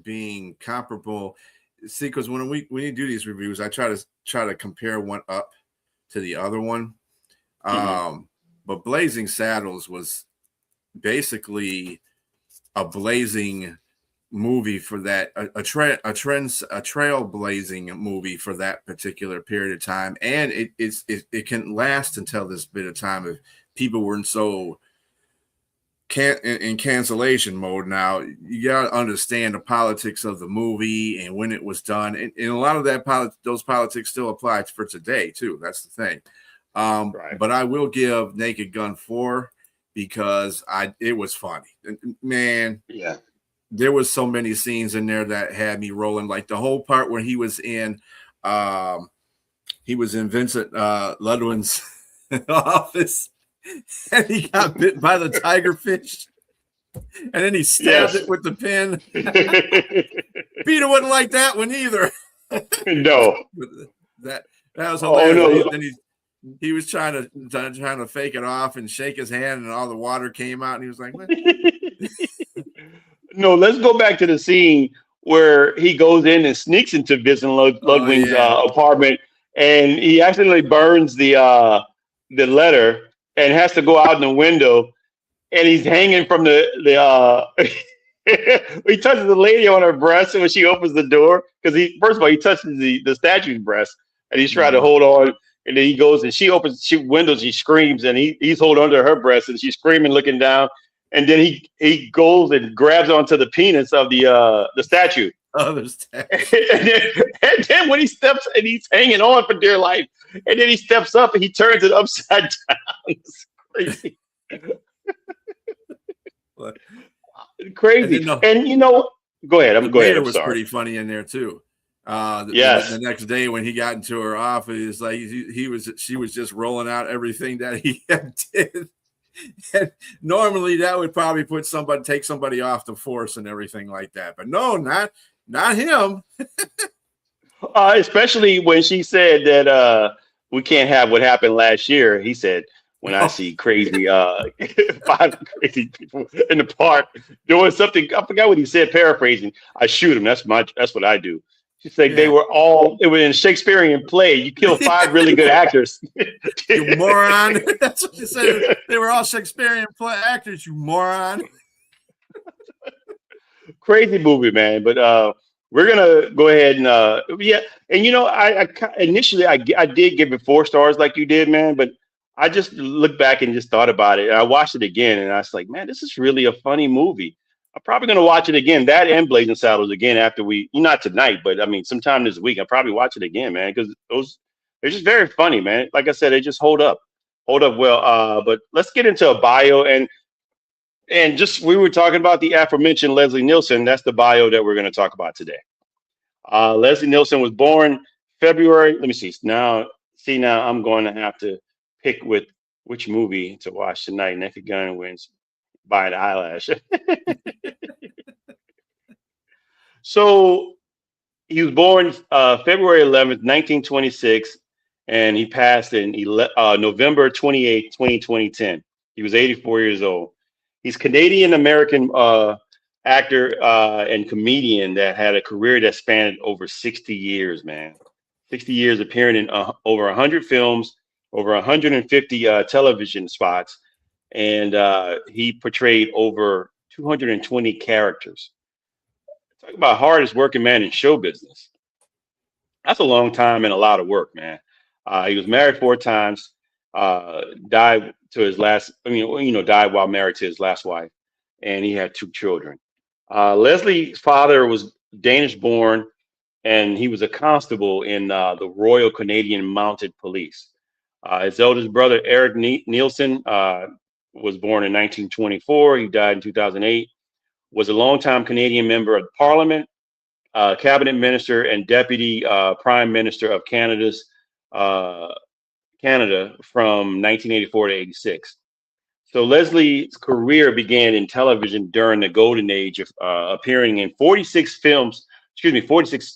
being comparable, see, because when you do these reviews, I try to compare one up to the other one. But Blazing Saddles was basically a blazing movie for that, a trailblazing movie for that particular period of time, and it can last until this bit of time if people weren't so in cancellation mode. Now you gotta understand the politics of the movie and when it was done, and a lot of those politics still apply for today too. That's the thing. Right. But I will give Naked Gun 4 because it was funny, man. Yeah. There was so many scenes in there that had me rolling, like the whole part where he was in Vincent Ludwig's office and he got bit by the tigerfish and then he stabbed it with the pin. Peter wouldn't like that one either. No. That was hilarious. Oh, no. Then he was trying to fake it off and shake his hand and all the water came out and he was like, what? No, let's go back to the scene where he goes in and sneaks into Vincent Ludwig's apartment, and he accidentally burns the letter and has to go out in the window, and he's hanging from the he touches the lady on her breast when she opens the door because first of all he touches the statue's breast and he's trying to hold on, and then he goes and she windows, she screams, and he's holding onto her breast and she's screaming, looking down. And then he goes and grabs onto the penis of the statue. Oh, and then when he steps and he's hanging on for dear life, and then he steps up and he turns it upside down. It's crazy. Crazy. And go ahead. Go ahead. I'm was sorry. Pretty funny in there too. Yes. The next day when he got into her office, like she was just rolling out everything that he had did. And normally that would probably take somebody off the force and everything like that, but no, not him. Especially when she said that we can't have what happened last year. He said, when I see crazy 5 crazy people in the park doing something, I forgot what he said, paraphrasing, I shoot him. That's what I do. She said it was in a Shakespearean play. You killed 5 really good actors. You moron. That's what you said. They were all Shakespearean play actors, you moron. Crazy movie, man. But we're going to go ahead and And I initially I did give it 4 stars like you did, man. But I just looked back and just thought about it. And I watched it again and I was like, man, this is really a funny movie. I'm probably going to watch it again, that and Blazing Saddles again after not tonight, but I mean, sometime this week, I'll probably watch it again, man, because they're just very funny, man. Like I said, they just hold up well. But let's get into a bio and just, we were talking about the aforementioned Leslie Nielsen. That's the bio that we're going to talk about today. Leslie Nielsen was born February. Let me see. Now I'm going to have to pick with which movie to watch tonight. Naked Gun wins by an eyelash. So he was born February 11th, 1926, and he passed in November 28th, 2010. He was 84 years old. He's Canadian-American actor and comedian that had a career that spanned over 60 years, man. 60 years, appearing in over 100 films, over 150 television spots, and he portrayed over 220 characters. Talk about hardest working man in show business. That's a long time and a lot of work, man. He was married 4 times, died while married to his last wife, and he had 2 children. Leslie's father was Danish born, and he was a constable in the Royal Canadian Mounted Police. His eldest brother, Eric Nielsen, was born in 1924. He died in 2008. Was a longtime Canadian member of Parliament, cabinet minister, and deputy prime minister of Canada from 1984 to 86. So Leslie's career began in television during the golden age of appearing in 46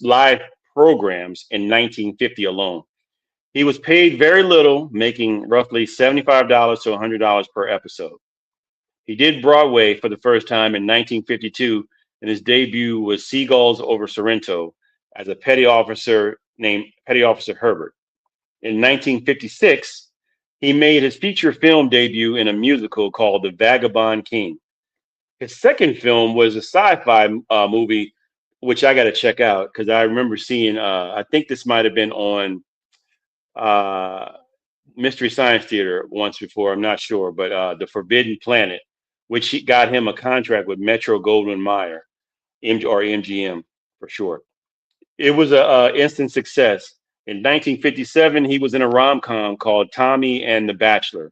live programs in 1950 alone. He was paid very little, making roughly $75 to $100 per episode. He did Broadway for the first time in 1952, and his debut was Seagulls over Sorrento as a petty officer named Petty Officer Herbert. In 1956, he made his feature film debut in a musical called The Vagabond King. His second film was a sci-fi movie, which I got to check out because I remember seeing, I think this might have been on Mystery Science Theater once before, I'm not sure, but The Forbidden Planet, which got him a contract with Metro Goldwyn Mayer, or MGM for short. It was an instant success. In 1957, he was in a rom-com called Tommy and the Bachelor,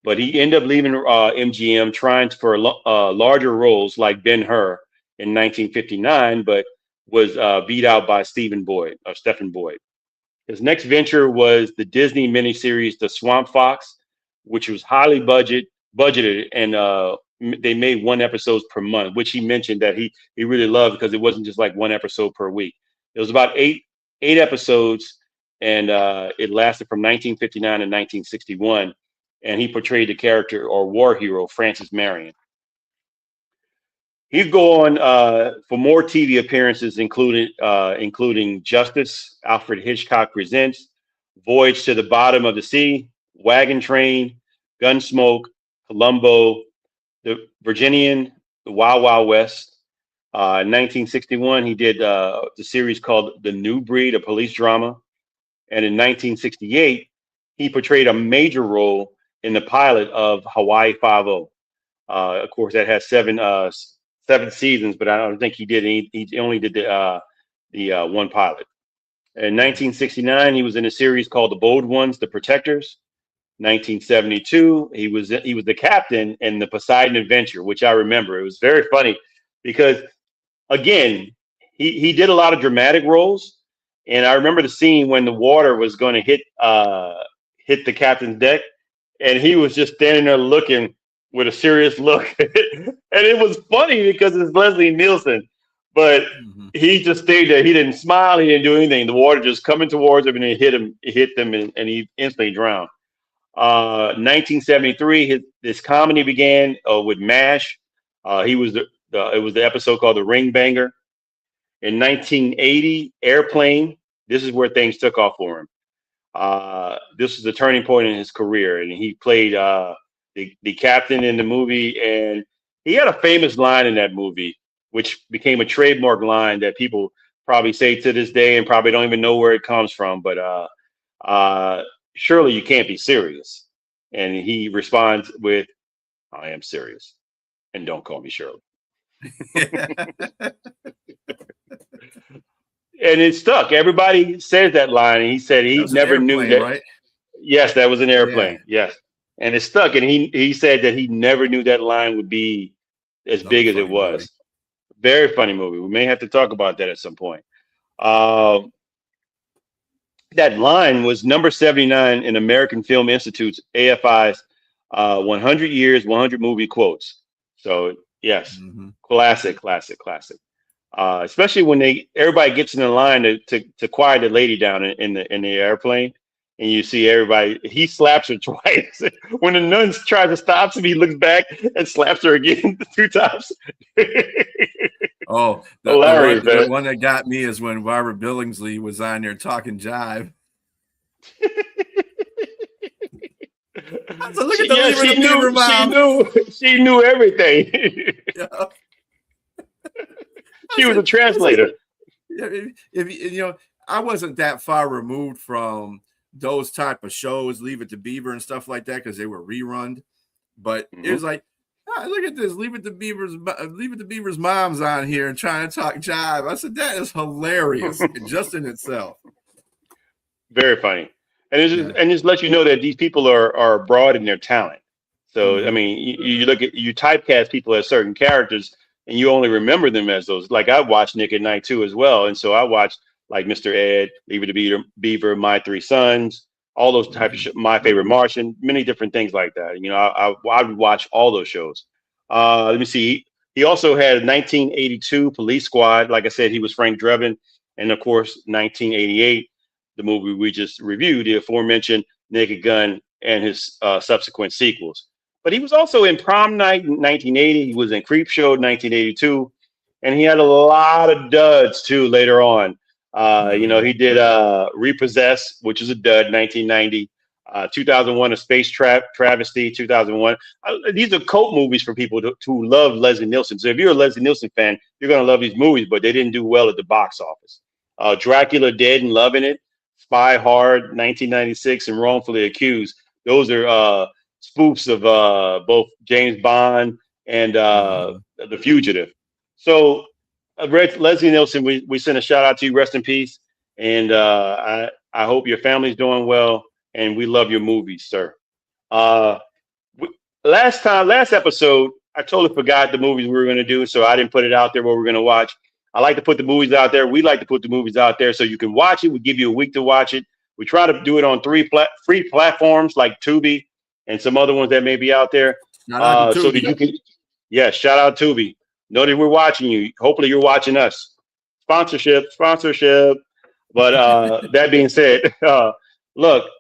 but he ended up leaving MGM trying for larger roles like Ben-Hur in 1959, but was beat out by Stephen Boyd. His next venture was the Disney miniseries The Swamp Fox, which was highly budgeted, and they made one episode per month, which he mentioned that he really loved because it wasn't just like one episode per week. It was about eight episodes, and it lasted from 1959 to 1961, and he portrayed the character or war hero Francis Marion. He'd go on for more TV appearances, including Justice, Alfred Hitchcock Presents, Voyage to the Bottom of the Sea, Wagon Train, Gunsmoke, Columbo, The Virginian, The Wild Wild West. In 1961, he did the series called The New Breed, a police drama. And in 1968, he portrayed a major role in the pilot of Hawaii Five-0. Of course, that has seven seasons, but I don't think he did. He only did the one pilot. In 1969, he was in a series called The Bold Ones, The Protectors. 1972, he was the captain in the Poseidon Adventure, which I remember. It was very funny because, again, he did a lot of dramatic roles, and I remember the scene when the water was going to hit the captain's deck, and he was just standing there looking with a serious look, and it was funny because it's Leslie Nielsen, but he just stayed there. He didn't smile. He didn't do anything. The water just coming towards him, and it hit them, and he instantly drowned. 1973, his comedy began with MASH. It was the episode called The Ring Banger. In 1980, Airplane. This is where things took off for him. This was the turning point in his career, and he played the captain in the movie, and he had a famous line in that movie, which became a trademark line that people probably say to this day and probably don't even know where it comes from. But surely you can't be serious. And he responds with, I am serious. And don't call me Shirley. And it stuck. Everybody says that line. And he said he never knew that. Right? Yes, that was an airplane. Yeah. Yes. And it stuck. And he said that he never knew that line would be as big as it was. Movie. Very funny movie. We may have to talk about that at some point. That line was number 79 in American Film Institute's AFI's 100 Years, 100 Movie Quotes. So, yes, classic. Especially when everybody gets in the line to quiet the lady down in the airplane, and you see everybody. He slaps her twice. When the nun tries to stop him, he looks back and slaps her again 2 times. Oh, the one that got me is when Barbara Billingsley was on there talking jive. So look at she knew everything. Yeah. She was a translator. If I wasn't that far removed from those type of shows, Leave It to Beaver and stuff like that, because they were rerun. But it was like, look at this, Leave It to Beaver's mom's on here and trying to talk jive. I said, that is hilarious just in itself. Very funny. And just let you know that these people are broad in their talent. So I mean, you look at, you typecast people as certain characters, and you only remember them as those. Like I watched Nick at Night too as well, and so I watched like Mr. Ed, Leave It to Beaver, My Three Sons, all those type of My Favorite Martian, many different things like that. You know, I would watch all those shows. Let me see. He also had 1982 Police Squad. Like I said, he was Frank Drebin. And of course, 1988, the movie we just reviewed, the aforementioned Naked Gun and his subsequent sequels. But he was also in Prom Night in 1980. He was in Creepshow in 1982. And he had a lot of duds too later on. You know, he did Repossess, which is a dud, 1990. 2001, A Space Travesty, 2001. These are cult movies for people who love Leslie Nielsen. So if you're a Leslie Nielsen fan, you're going to love these movies, but they didn't do well at the box office. Dracula Dead and Loving It, Spy Hard, 1996, and Wrongfully Accused. Those are spoofs of both James Bond and The Fugitive. So Leslie Nielsen, we send a shout out to you. Rest in peace. And I hope your family's doing well. And we love your movies, sir. Last episode, I totally forgot the movies we were going to do, so I didn't put it out there what we're going to watch. I like to put the movies out there. We like to put the movies out there so you can watch it. We give you a week to watch it. We try to do it on 3 free platforms like Tubi and some other ones that may be out there. So that you can, shout out Tubi. Know that we're watching you. Hopefully you're watching us. Sponsorship. But that being said, look,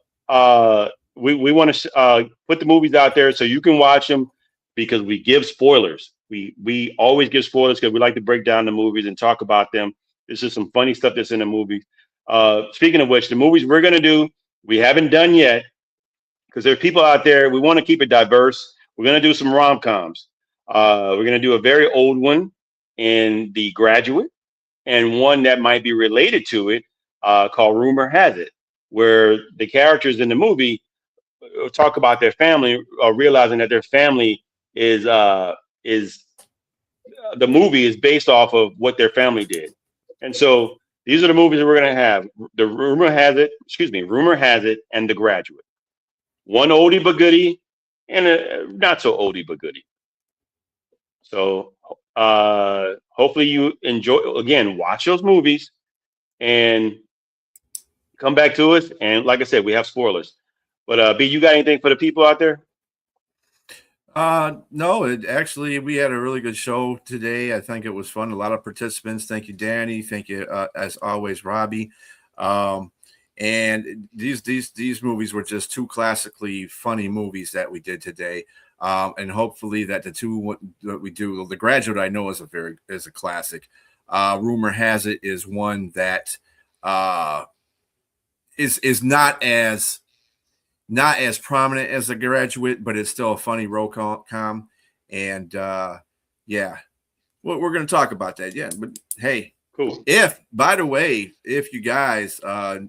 we want to put the movies out there so you can watch them because we give spoilers. We always give spoilers because we like to break down the movies and talk about them. This is some funny stuff that's in the movie. Speaking of which, the movies we're going to do, we haven't done yet because there are people out there. We want to keep it diverse. We're going to do some rom-coms. We're going to do a very old one in The Graduate and one that might be related to it called Rumor Has It, where the characters in the movie talk about their family, realizing that their family is the movie is based off of what their family did. And so these are the movies that we're going to have. The Rumor Has It, and The Graduate. One oldie but goodie and a not so oldie but goodie. So hopefully you enjoy, again, watch those movies and come back to us. And like I said, we have spoilers. But B, you got anything for the people out there? No, actually, we had a really good show today. I think it was fun. A lot of participants. Thank you, Danny. Thank you, as always, Robbie. And these movies were just 2 classically funny movies that we did today. And hopefully that the 2 that we do, The Graduate, I know is a classic. Rumor Has It is one that is not as prominent as The Graduate, but it's still a funny rom-com. And we're going to talk about that. Yeah, but hey, cool. By the way, if you guys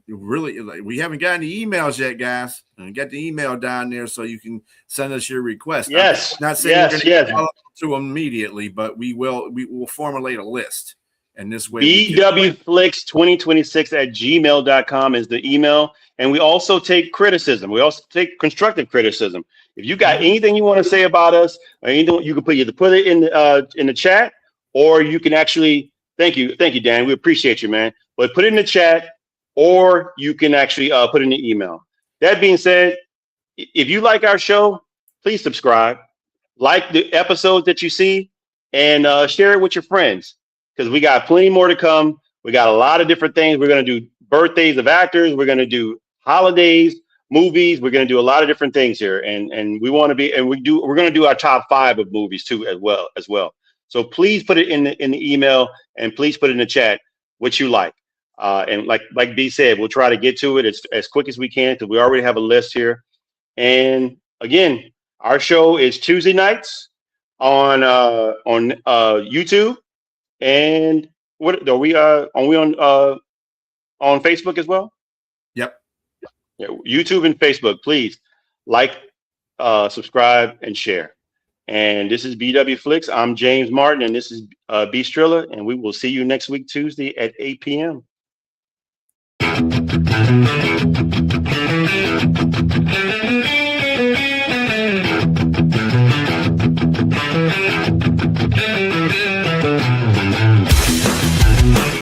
really, we haven't gotten the emails yet, guys, and get the email down there so you can send us your request. Yes, I'm not saying we're going to follow to them immediately, but we will formulate a list. And this way, bwflix2026@gmail.com is the email. And we also take criticism. We also take constructive criticism. If you got anything you want to say about us, or anything, you can put it in the chat, or you can actually thank you, Dan. We appreciate you, man. But put it in the chat, or you can actually put it in the email. That being said, if you like our show, please subscribe, like the episodes that you see, and share it with your friends. Because we got plenty more to come. We got a lot of different things. We're going to do birthdays of actors. We're going to do holidays, movies. We're going to do a lot of different things here. And we want to be, and we're going to do our top 5 of movies too, as well. So please put it in the email, and please put it in the chat what you like. And like B said, we'll try to get to it as quick as we can because we already have a list here. And again, our show is Tuesday nights on YouTube. And what are we on Facebook as well? Yep. Yeah, YouTube and Facebook. Please like, subscribe, and share. And this is BW Flix. I'm James Martin, and this is B Strilla, and we will see you next week Tuesday at 8 p.m.